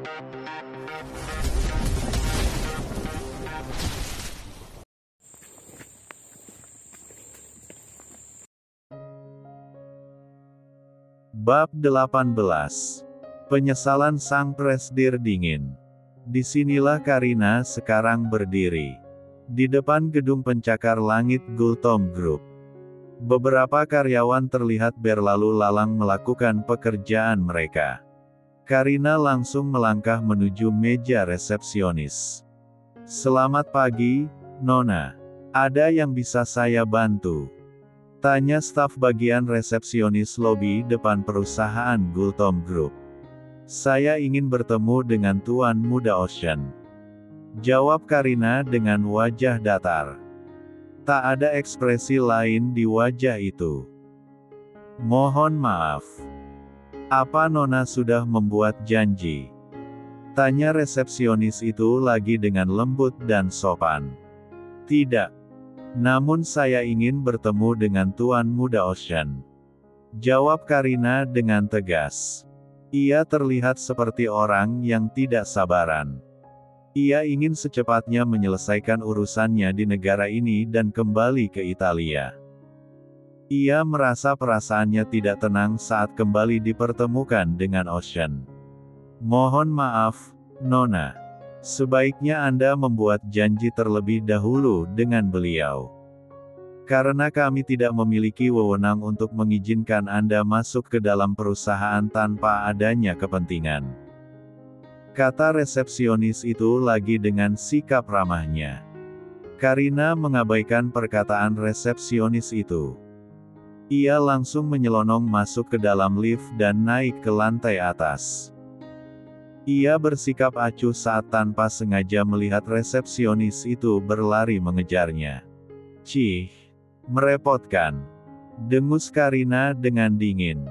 Bab 18. Penyesalan sang presidir dingin. Disinilah Karina sekarang berdiri. Di depan gedung pencakar langit Gultom Group. Beberapa karyawan terlihat berlalu lalang melakukan pekerjaan mereka. Karina langsung melangkah menuju meja resepsionis. "Selamat pagi, Nona. Ada yang bisa saya bantu?" tanya staf bagian resepsionis lobi depan perusahaan Gultom Group. "Saya ingin bertemu dengan Tuan Muda Ocean," jawab Karina dengan wajah datar. Tak ada ekspresi lain di wajah itu. "Mohon maaf. Apa Nona sudah membuat janji?" tanya resepsionis itu lagi dengan lembut dan sopan. "Tidak. Namun saya ingin bertemu dengan Tuan Muda Ocean," jawab Karina dengan tegas. Ia terlihat seperti orang yang tidak sabaran. Ia ingin secepatnya menyelesaikan urusannya di negara ini dan kembali ke Italia. Ia merasa perasaannya tidak tenang saat kembali dipertemukan dengan Ocean. "Mohon maaf, Nona. Sebaiknya Anda membuat janji terlebih dahulu dengan beliau. Karena kami tidak memiliki wewenang untuk mengizinkan Anda masuk ke dalam perusahaan tanpa adanya kepentingan," kata resepsionis itu lagi dengan sikap ramahnya. Karina mengabaikan perkataan resepsionis itu. Ia langsung menyelonong masuk ke dalam lift dan naik ke lantai atas. Ia bersikap acuh saat tanpa sengaja melihat resepsionis itu berlari mengejarnya. "Cih, merepotkan," dengus Karina dengan dingin.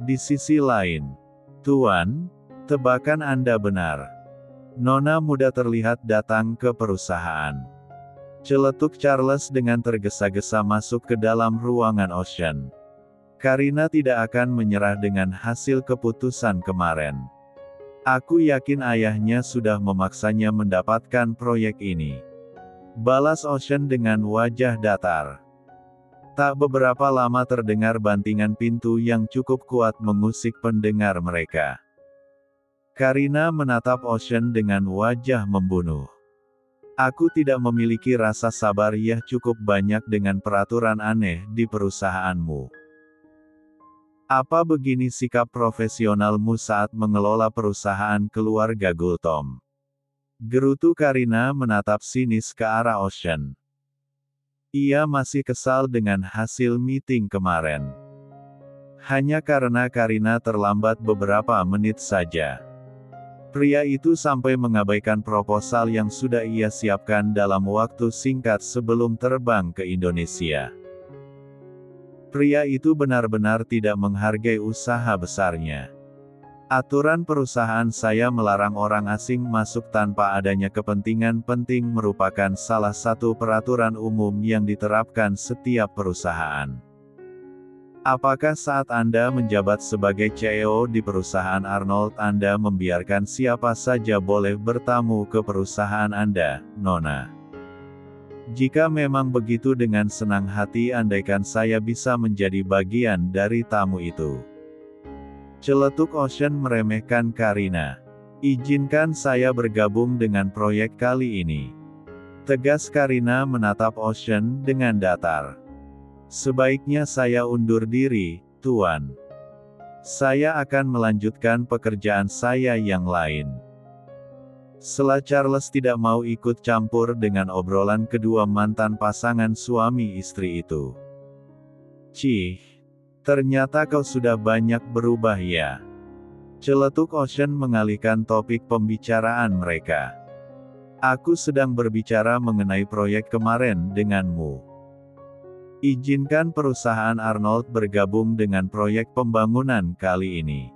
Di sisi lain, "Tuan, tebakan Anda benar. Nona muda terlihat datang ke perusahaan," celetuk Charles dengan tergesa-gesa masuk ke dalam ruangan Ocean. Karina tidak akan menyerah dengan hasil keputusan kemarin. "Aku yakin ayahnya sudah memaksanya mendapatkan proyek ini," balas Ocean dengan wajah datar. Tak beberapa lama terdengar bantingan pintu yang cukup kuat mengusik pendengar mereka. Karina menatap Ocean dengan wajah membunuh. "Aku tidak memiliki rasa sabar yang cukup banyak dengan peraturan aneh di perusahaanmu. Apa begini sikap profesionalmu saat mengelola perusahaan keluarga Gultom?" gerutu Karina menatap sinis ke arah Ocean. Ia masih kesal dengan hasil meeting kemarin. Hanya karena Karina terlambat beberapa menit saja. Pria itu sampai mengabaikan proposal yang sudah ia siapkan dalam waktu singkat sebelum terbang ke Indonesia. Pria itu benar-benar tidak menghargai usaha besarnya. "Aturan perusahaan saya melarang orang asing masuk tanpa adanya kepentingan penting merupakan salah satu peraturan umum yang diterapkan setiap perusahaan. Apakah saat Anda menjabat sebagai CEO di perusahaan Arnold Anda membiarkan siapa saja boleh bertamu ke perusahaan Anda, Nona? Jika memang begitu dengan senang hati andaikan saya bisa menjadi bagian dari tamu itu," celetuk Ocean meremehkan Karina. "Izinkan saya bergabung dengan proyek kali ini," tegas Karina menatap Ocean dengan datar. "Sebaiknya saya undur diri, Tuan. Saya akan melanjutkan pekerjaan saya yang lain." Setelah Charles tidak mau ikut campur dengan obrolan kedua mantan pasangan suami istri itu. "Cih, ternyata kau sudah banyak berubah ya," celetuk Ocean mengalihkan topik pembicaraan mereka. "Aku sedang berbicara mengenai proyek kemarin denganmu. Izinkan perusahaan Arnold bergabung dengan proyek pembangunan kali ini,"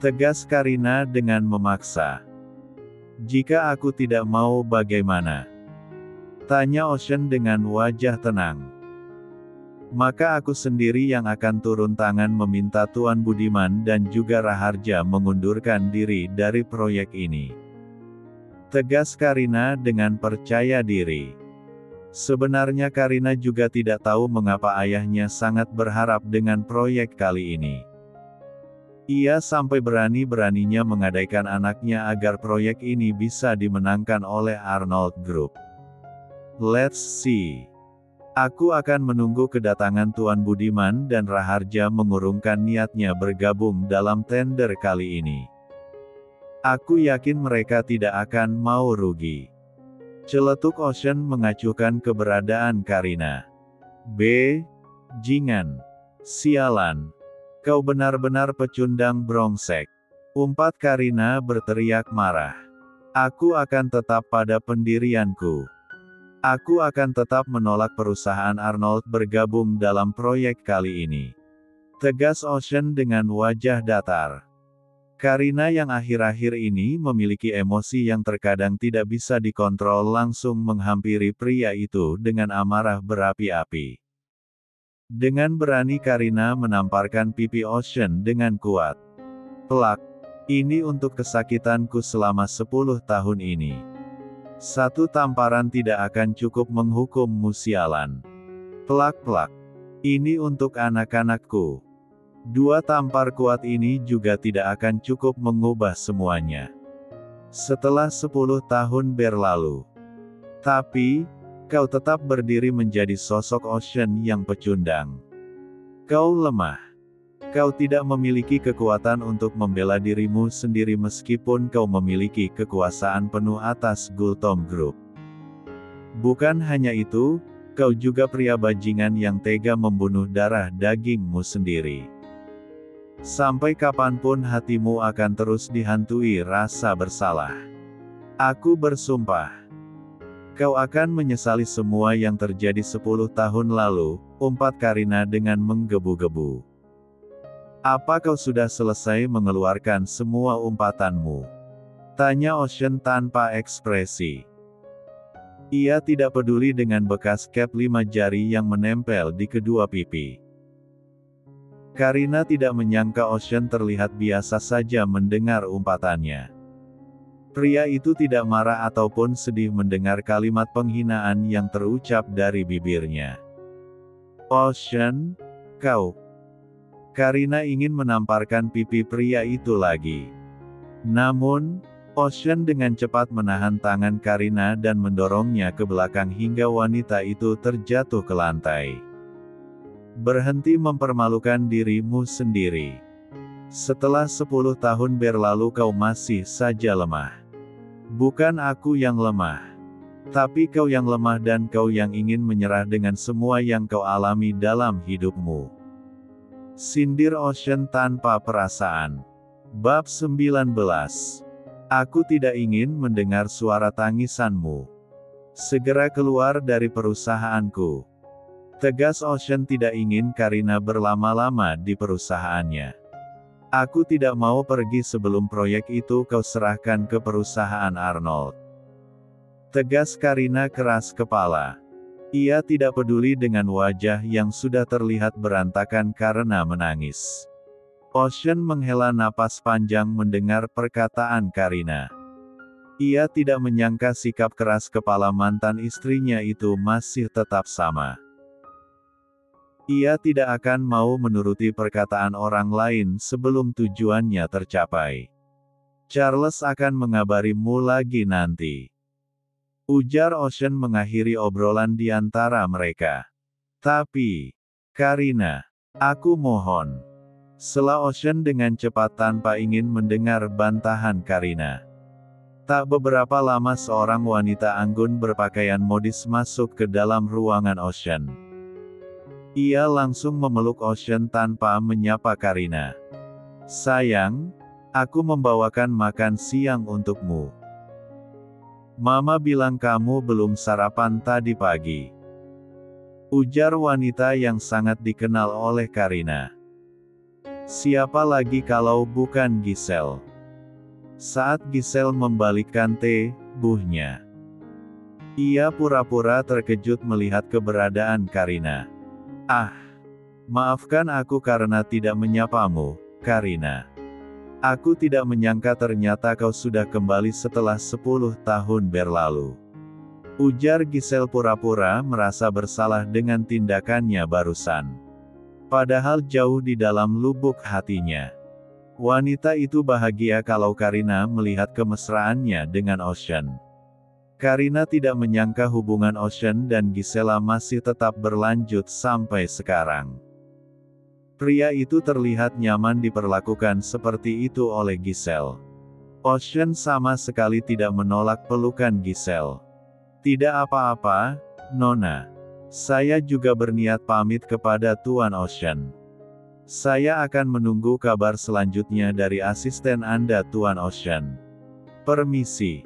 tegas Karina dengan memaksa. "Jika aku tidak mau bagaimana?" tanya Ocean dengan wajah tenang. Maka aku sendiri yang akan turun tangan meminta Tuan Budiman dan juga Raharja mengundurkan diri dari proyek ini. Tegas Karina dengan percaya diri. Sebenarnya Karina juga tidak tahu mengapa ayahnya sangat berharap dengan proyek kali ini. Ia sampai berani-beraninya menggadaikan anaknya agar proyek ini bisa dimenangkan oleh Arnold Group. Let's see. Aku akan menunggu kedatangan Tuan Budiman dan Raharja mengurungkan niatnya bergabung dalam tender kali ini. Aku yakin mereka tidak akan mau rugi. Celetuk Ocean mengacuhkan keberadaan Karina. Jingan. Sialan. Kau benar-benar pecundang brengsek. Umpat Karina berteriak marah. Aku akan tetap pada pendirianku. Aku akan tetap menolak perusahaan Arnold bergabung dalam proyek kali ini. Tegas Ocean dengan wajah datar. Karina yang akhir-akhir ini memiliki emosi yang terkadang tidak bisa dikontrol langsung menghampiri pria itu dengan amarah berapi-api. Dengan berani Karina menamparkan pipi Ocean dengan kuat. Plak. Ini untuk kesakitanku selama 10 tahun ini. Satu tamparan tidak akan cukup menghukummu sialan. Plak-plak. Ini untuk anak-anakku. 2 tampar kuat ini juga tidak akan cukup mengubah semuanya. Setelah 10 tahun berlalu. Tapi, kau tetap berdiri menjadi sosok Ocean yang pecundang. Kau lemah. Kau tidak memiliki kekuatan untuk membela dirimu sendiri meskipun kau memiliki kekuasaan penuh atas Gultom Group. Bukan hanya itu, kau juga pria bajingan yang tega membunuh darah dagingmu sendiri. Sampai kapanpun hatimu akan terus dihantui rasa bersalah. Aku bersumpah. Kau akan menyesali semua yang terjadi 10 tahun lalu, umpat Karina dengan menggebu-gebu. Apa kau sudah selesai mengeluarkan semua umpatanmu? Tanya Ocean tanpa ekspresi. Ia tidak peduli dengan bekas cap 5 jari yang menempel di kedua pipi. Karina tidak menyangka Ocean terlihat biasa saja mendengar umpatannya. Pria itu tidak marah ataupun sedih mendengar kalimat penghinaan yang terucap dari bibirnya. Ocean, kau. Karina ingin menamparkan pipi pria itu lagi. Namun, Ocean dengan cepat menahan tangan Karina dan mendorongnya ke belakang hingga wanita itu terjatuh ke lantai. Berhenti mempermalukan dirimu sendiri. Setelah 10 tahun berlalu kau masih saja lemah. Bukan aku yang lemah. Tapi kau yang lemah dan kau yang ingin menyerah dengan semua yang kau alami dalam hidupmu. Sindir Ocean tanpa perasaan. Bab 19. Aku tidak ingin mendengar suara tangisanmu. Segera keluar dari perusahaanku. Tegas Ocean tidak ingin Karina berlama-lama di perusahaannya. Aku tidak mau pergi sebelum proyek itu kau serahkan ke perusahaan Arnold. Tegas Karina keras kepala. Ia tidak peduli dengan wajah yang sudah terlihat berantakan karena menangis. Ocean menghela napas panjang mendengar perkataan Karina. Ia tidak menyangka sikap keras kepala mantan istrinya itu masih tetap sama. Ia tidak akan mau menuruti perkataan orang lain sebelum tujuannya tercapai. Charles akan mengabarimu lagi nanti. Ujar Ocean mengakhiri obrolan di antara mereka. Tapi, Karina, aku mohon. Sela Ocean dengan cepat tanpa ingin mendengar bantahan Karina. Tak beberapa lama seorang wanita anggun berpakaian modis masuk ke dalam ruangan Ocean. Ia langsung memeluk Ocean tanpa menyapa Karina. Sayang, aku membawakan makan siang untukmu. Mama bilang kamu belum sarapan tadi pagi. Ujar wanita yang sangat dikenal oleh Karina. Siapa lagi kalau bukan Giselle? Saat Giselle membalikkan teh, buhnya. Ia pura-pura terkejut melihat keberadaan Karina. Ah, Maafkan aku karena tidak menyapamu, Karina. Aku tidak menyangka ternyata kau sudah kembali setelah 10 tahun berlalu. Ujar Giselle pura-pura merasa bersalah dengan tindakannya barusan. Padahal jauh di dalam lubuk hatinya, wanita itu bahagia kalau Karina melihat kemesraannya dengan Ocean. Karina tidak menyangka hubungan Ocean dan Gisela masih tetap berlanjut sampai sekarang. Pria itu terlihat nyaman diperlakukan seperti itu oleh Giselle. Ocean sama sekali tidak menolak pelukan Giselle. Tidak apa-apa, Nona. Saya juga berniat pamit kepada Tuan Ocean. Saya akan menunggu kabar selanjutnya dari asisten Anda Tuan Ocean. Permisi.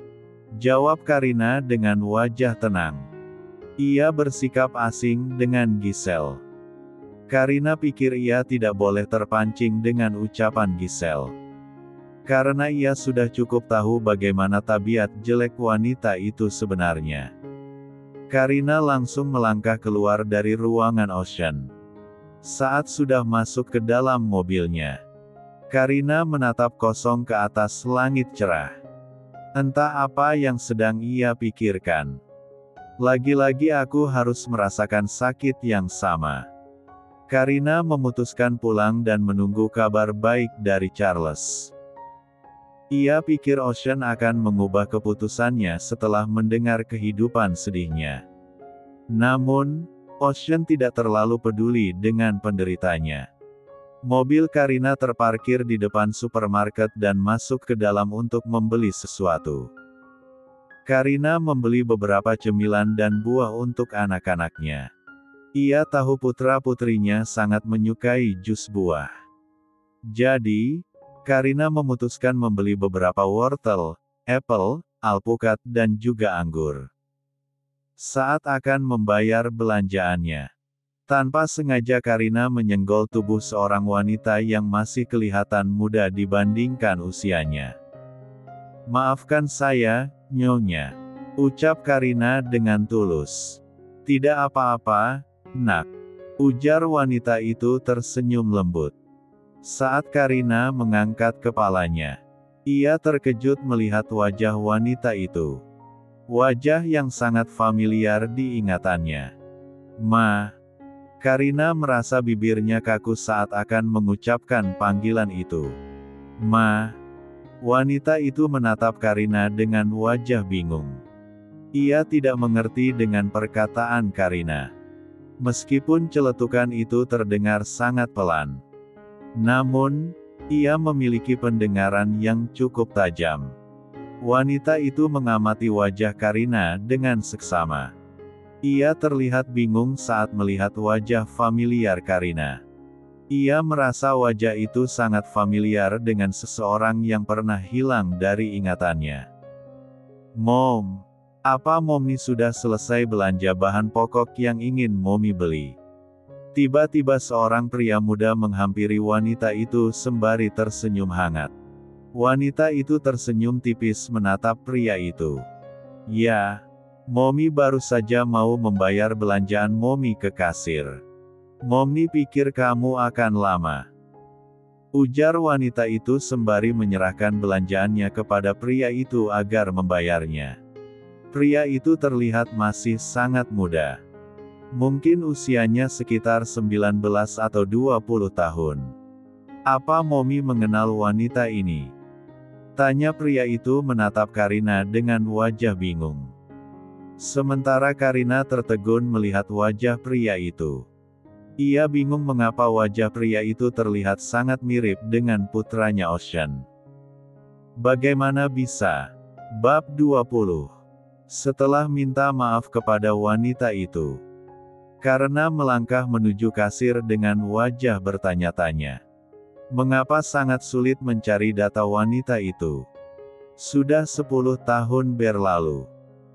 Jawab Karina dengan wajah tenang. Ia bersikap asing dengan Giselle. Karina pikir ia tidak boleh terpancing dengan ucapan Giselle. Karena ia sudah cukup tahu bagaimana tabiat jelek wanita itu sebenarnya. Karina langsung melangkah keluar dari ruangan Ocean. Saat sudah masuk ke dalam mobilnya, Karina menatap kosong ke atas langit cerah. Entah apa yang sedang ia pikirkan. Lagi-lagi aku harus merasakan sakit yang sama. Karina memutuskan pulang dan menunggu kabar baik dari Charles. Ia pikir Ocean akan mengubah keputusannya setelah mendengar kehidupan sedihnya. Namun, Ocean tidak terlalu peduli dengan penderitanya. Mobil Karina terparkir di depan supermarket dan masuk ke dalam untuk membeli sesuatu. Karina membeli beberapa cemilan dan buah untuk anak-anaknya. Ia tahu putra-putrinya sangat menyukai jus buah. Jadi, Karina memutuskan membeli beberapa wortel, apel, alpukat dan juga anggur. Saat akan membayar belanjaannya, tanpa sengaja Karina menyenggol tubuh seorang wanita yang masih kelihatan muda dibandingkan usianya. Maafkan saya, Nyonya. Ucap Karina dengan tulus. Tidak apa-apa, Nak. Ujar wanita itu tersenyum lembut. Saat Karina mengangkat kepalanya, ia terkejut melihat wajah wanita itu. Wajah yang sangat familiar di ingatannya. Ma. Karina merasa bibirnya kaku saat akan mengucapkan panggilan itu. Ma. Wanita itu menatap Karina dengan wajah bingung. Ia tidak mengerti dengan perkataan Karina. Meskipun celetukan itu terdengar sangat pelan. Namun, ia memiliki pendengaran yang cukup tajam. Wanita itu mengamati wajah Karina dengan seksama. Ia terlihat bingung saat melihat wajah familiar Karina. Ia merasa wajah itu sangat familiar dengan seseorang yang pernah hilang dari ingatannya. Mom, apa Mommy sudah selesai belanja bahan pokok yang ingin Mommy beli? Tiba-tiba seorang pria muda menghampiri wanita itu sembari tersenyum hangat. Wanita itu tersenyum tipis menatap pria itu. Ya. Mommy baru saja mau membayar belanjaan Mommy ke kasir. Mommy pikir kamu akan lama. Ujar wanita itu sembari menyerahkan belanjaannya kepada pria itu agar membayarnya. Pria itu terlihat masih sangat muda. Mungkin usianya sekitar 19 atau 20 tahun. Apa Mommy mengenal wanita ini? Tanya pria itu menatap Karina dengan wajah bingung. Sementara Karina tertegun melihat wajah pria itu. Ia bingung mengapa wajah pria itu terlihat sangat mirip dengan putranya Ocean. Bagaimana bisa? Bab 20. Setelah minta maaf kepada wanita itu, karena melangkah menuju kasir dengan wajah bertanya-tanya. Mengapa sangat sulit mencari data wanita itu? Sudah 10 tahun berlalu.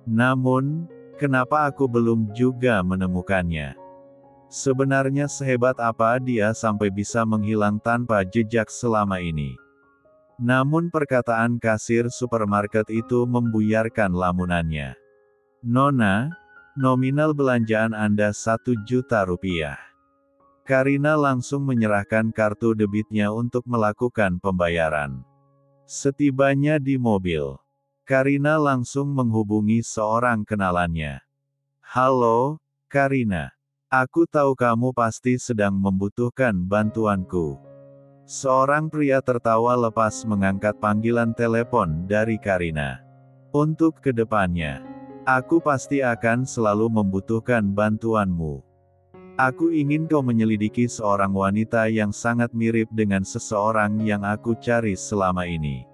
Namun, kenapa aku belum juga menemukannya? Sebenarnya sehebat apa dia sampai bisa menghilang tanpa jejak selama ini? Namun perkataan kasir supermarket itu membuyarkan lamunannya. Nona, nominal belanjaan Anda 1 juta rupiah. Karina langsung menyerahkan kartu debitnya untuk melakukan pembayaran. Setibanya di mobil, Karina langsung menghubungi seorang kenalannya. "Halo, Karina. Aku tahu kamu pasti sedang membutuhkan bantuanku." Seorang pria tertawa lepas mengangkat panggilan telepon dari Karina. "Untuk kedepannya, aku pasti akan selalu membutuhkan bantuanmu. Aku ingin kau menyelidiki seorang wanita yang sangat mirip dengan seseorang yang aku cari selama ini.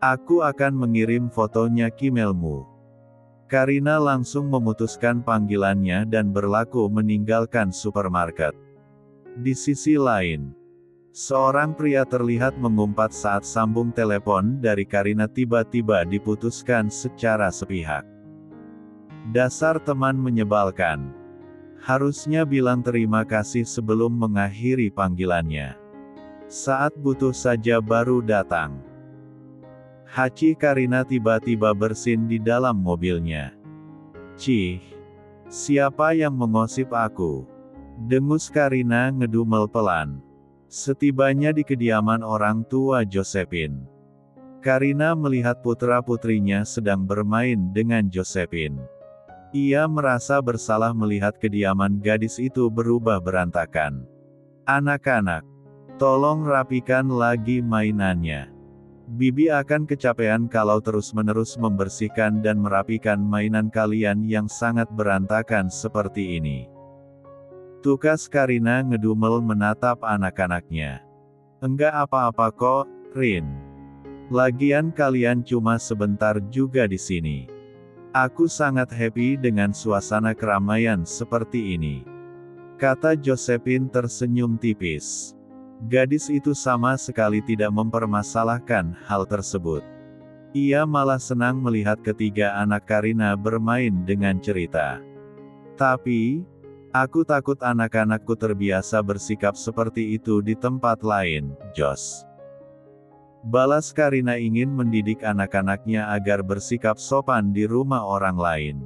Aku akan mengirim fotonya ke emailmu." Karina langsung memutuskan panggilannya dan berlaku meninggalkan supermarket. Di sisi lain, seorang pria terlihat mengumpat saat sambung telepon dari Karina tiba-tiba diputuskan secara sepihak. "Dasar teman menyebalkan. Harusnya bilang terima kasih sebelum mengakhiri panggilannya. Saat butuh saja baru datang." Haci Karina tiba-tiba bersin di dalam mobilnya. "Cih, siapa yang mengosip aku?" dengus Karina ngedumel pelan. Setibanya di kediaman orang tua Josephine, Karina melihat putra-putrinya sedang bermain dengan Josephine. Ia merasa bersalah melihat kediaman gadis itu berubah berantakan. "Anak-anak, tolong rapikan lagi mainannya. Bibi akan kecapean kalau terus-menerus membersihkan dan merapikan mainan kalian yang sangat berantakan seperti ini." Tukas Karina ngedumel menatap anak-anaknya. "Enggak apa-apa kok, Rin. Lagian kalian cuma sebentar juga di sini. Aku sangat happy dengan suasana keramaian seperti ini," kata Josephine tersenyum tipis. Gadis itu sama sekali tidak mempermasalahkan hal tersebut. Ia malah senang melihat ketiga anak Karina bermain dengan cerita. "Tapi, aku takut anak-anakku terbiasa bersikap seperti itu di tempat lain, Jos." Balas Karina ingin mendidik anak-anaknya agar bersikap sopan di rumah orang lain.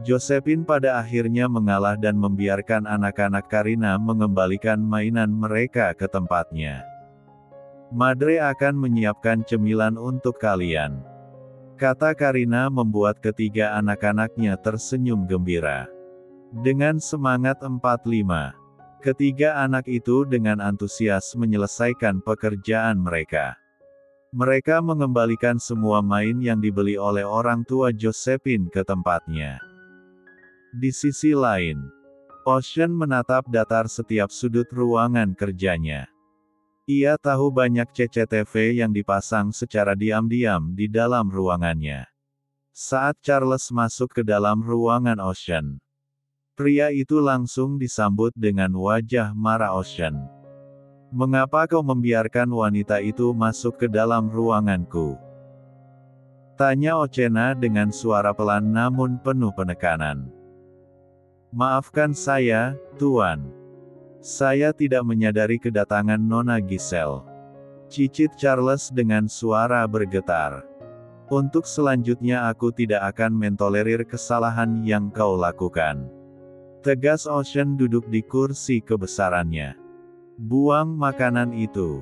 Josephine pada akhirnya mengalah dan membiarkan anak-anak Karina mengembalikan mainan mereka ke tempatnya. "Madre akan menyiapkan cemilan untuk kalian," kata Karina membuat ketiga anak-anaknya tersenyum gembira. Dengan semangat 45, ketiga anak itu dengan antusias menyelesaikan pekerjaan mereka. Mereka mengembalikan semua main yang dibeli oleh orang tua Josephine ke tempatnya. Di sisi lain, Ocean menatap datar setiap sudut ruangan kerjanya. Ia tahu banyak CCTV yang dipasang secara diam-diam di dalam ruangannya. Saat Charles masuk ke dalam ruangan Ocean, pria itu langsung disambut dengan wajah marah Ocean. "Mengapa kau membiarkan wanita itu masuk ke dalam ruanganku?" tanya Oceana dengan suara pelan namun penuh penekanan. "Maafkan saya, Tuan. Saya tidak menyadari kedatangan Nona Giselle," cicit Charles dengan suara bergetar. "Untuk selanjutnya aku tidak akan mentolerir kesalahan yang kau lakukan," tegas Ocean duduk di kursi kebesarannya. "Buang makanan itu.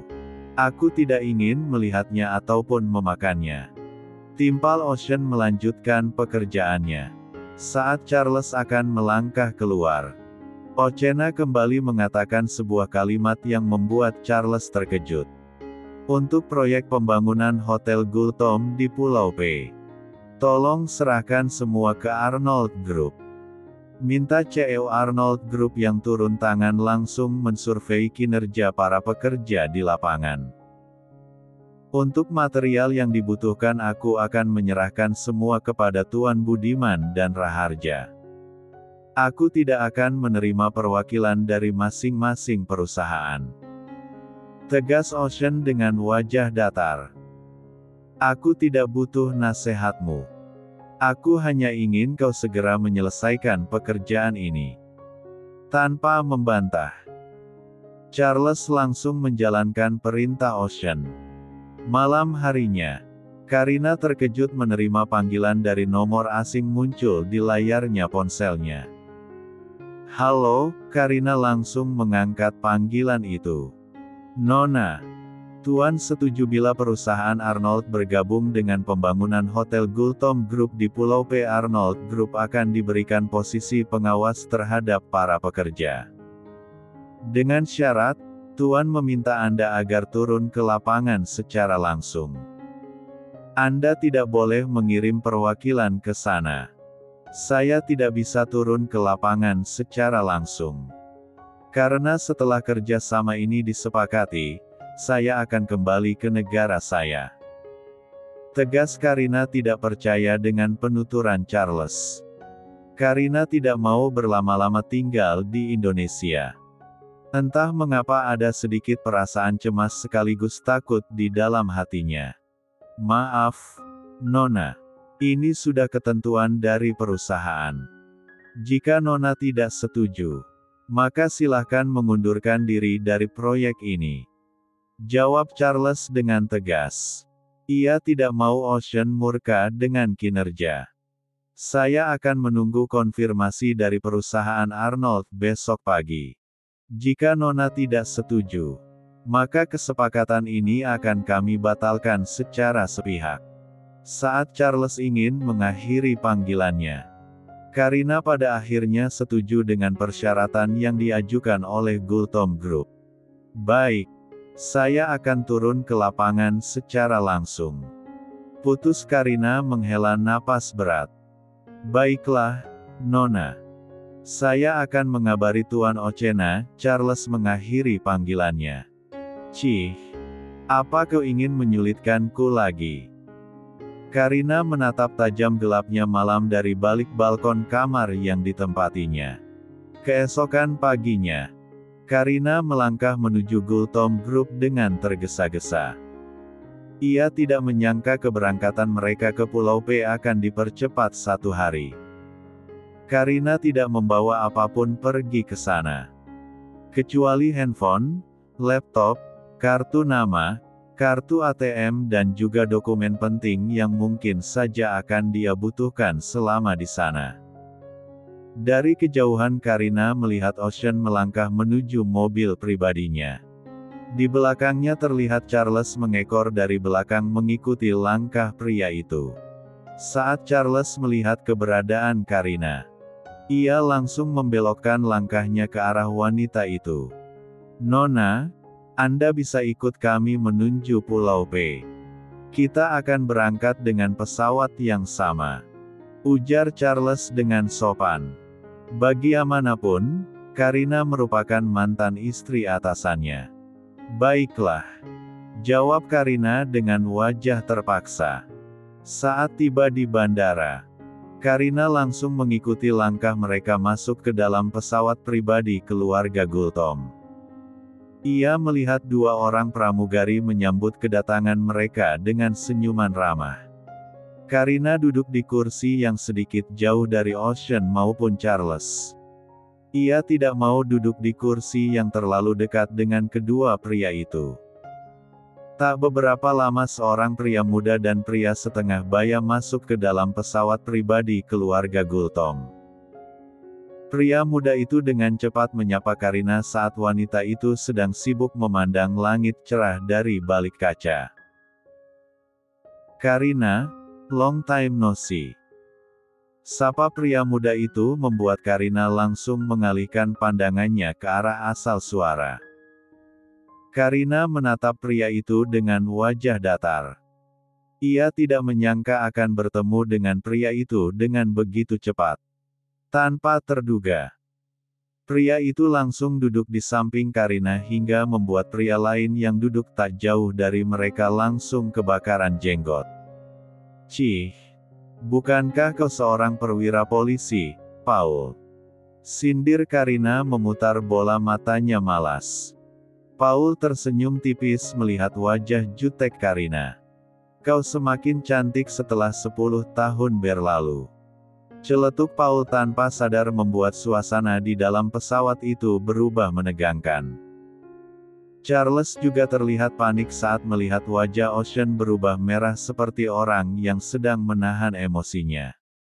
Aku tidak ingin melihatnya ataupun memakannya." Timpal Ocean melanjutkan pekerjaannya. Saat Charles akan melangkah keluar, Oceana kembali mengatakan sebuah kalimat yang membuat Charles terkejut. "Untuk proyek pembangunan Hotel Gultom di Pulau P, tolong serahkan semua ke Arnold Group. Minta CEO Arnold Group yang turun tangan langsung mensurvei kinerja para pekerja di lapangan. Untuk material yang dibutuhkan aku akan menyerahkan semua kepada Tuan Budiman dan Raharja. Aku tidak akan menerima perwakilan dari masing-masing perusahaan," tegas Ocean dengan wajah datar. "Aku tidak butuh nasihatmu. Aku hanya ingin kau segera menyelesaikan pekerjaan ini." Tanpa membantah, Charles langsung menjalankan perintah Ocean. Malam harinya, Karina terkejut menerima panggilan dari nomor asing muncul di layarnya ponselnya. Halo, Karina langsung mengangkat panggilan itu. Nona. Tuan setuju bila perusahaan Arnold bergabung dengan pembangunan Hotel Gultom Group di Pulau P. Arnold Group akan diberikan posisi pengawas terhadap para pekerja. Dengan syarat, Tuan meminta Anda agar turun ke lapangan secara langsung. Anda tidak boleh mengirim perwakilan ke sana. Saya tidak bisa turun ke lapangan secara langsung. Karena setelah kerjasama ini disepakati, saya akan kembali ke negara saya. Tegas Karina tidak percaya dengan penuturan Charles. Karina tidak mau berlama-lama tinggal di Indonesia. Entah mengapa ada sedikit perasaan cemas sekaligus takut di dalam hatinya. Maaf, Nona. Ini sudah ketentuan dari perusahaan. Jika Nona tidak setuju, maka silahkan mengundurkan diri dari proyek ini. Jawab Charles dengan tegas. Ia tidak mau Ocean murka dengan kinerja. Saya akan menunggu konfirmasi dari perusahaan Arnold besok pagi. Jika Nona tidak setuju, maka kesepakatan ini akan kami batalkan secara sepihak. Saat Charles ingin mengakhiri panggilannya, Karina pada akhirnya setuju dengan persyaratan yang diajukan oleh Gultom Group. Baik. Saya akan turun ke lapangan secara langsung. Putus Karina menghela napas berat. Baiklah, Nona. Saya akan mengabari Tuan Ocena. Charles mengakhiri panggilannya. Cih. Apa kau ingin menyulitkanku lagi? Karina menatap tajam gelapnya malam dari balik balkon kamar yang ditempatinya. Keesokan paginya, Karina melangkah menuju Gultom Group dengan tergesa-gesa. Ia tidak menyangka keberangkatan mereka ke Pulau P akan dipercepat 1 hari. Karina tidak membawa apapun pergi ke sana. Kecuali handphone, laptop, kartu nama, kartu ATM dan juga dokumen penting yang mungkin saja akan dia butuhkan selama di sana. Dari kejauhan Karina melihat Ocean melangkah menuju mobil pribadinya. Di belakangnya terlihat Charles mengekor dari belakang mengikuti langkah pria itu. Saat Charles melihat keberadaan Karina, ia langsung membelokkan langkahnya ke arah wanita itu. Nona, Anda bisa ikut kami menuju Pulau P. Kita akan berangkat dengan pesawat yang sama, ujar Charles dengan sopan. Bagaimanapun, Karina merupakan mantan istri atasannya. Baiklah, jawab Karina dengan wajah terpaksa. Saat tiba di bandara, Karina langsung mengikuti langkah mereka masuk ke dalam pesawat pribadi keluarga Gultom. Ia melihat 2 orang pramugari menyambut kedatangan mereka dengan senyuman ramah. Karina duduk di kursi yang sedikit jauh dari Ocean maupun Charles. Ia tidak mau duduk di kursi yang terlalu dekat dengan kedua pria itu. Tak beberapa lama seorang pria muda dan pria setengah baya masuk ke dalam pesawat pribadi keluarga Gultom. Pria muda itu dengan cepat menyapa Karina saat wanita itu sedang sibuk memandang langit cerah dari balik kaca. Karina, long time no see. Sapa pria muda itu membuat Karina langsung mengalihkan pandangannya ke arah asal suara. Karina menatap pria itu dengan wajah datar. Ia tidak menyangka akan bertemu dengan pria itu dengan begitu cepat. Tanpa terduga, pria itu langsung duduk di samping Karina hingga membuat pria lain yang duduk tak jauh dari mereka langsung kebakaran jenggot. Cih, bukankah kau seorang perwira polisi, Paul? Sindir Karina memutar bola matanya malas. Paul tersenyum tipis melihat wajah jutek Karina. Kau semakin cantik setelah 10 tahun berlalu. Celetuk Paul tanpa sadar membuat suasana di dalam pesawat itu berubah menegangkan. Charles juga terlihat panik saat melihat wajah Ocean berubah merah seperti orang yang sedang menahan emosinya.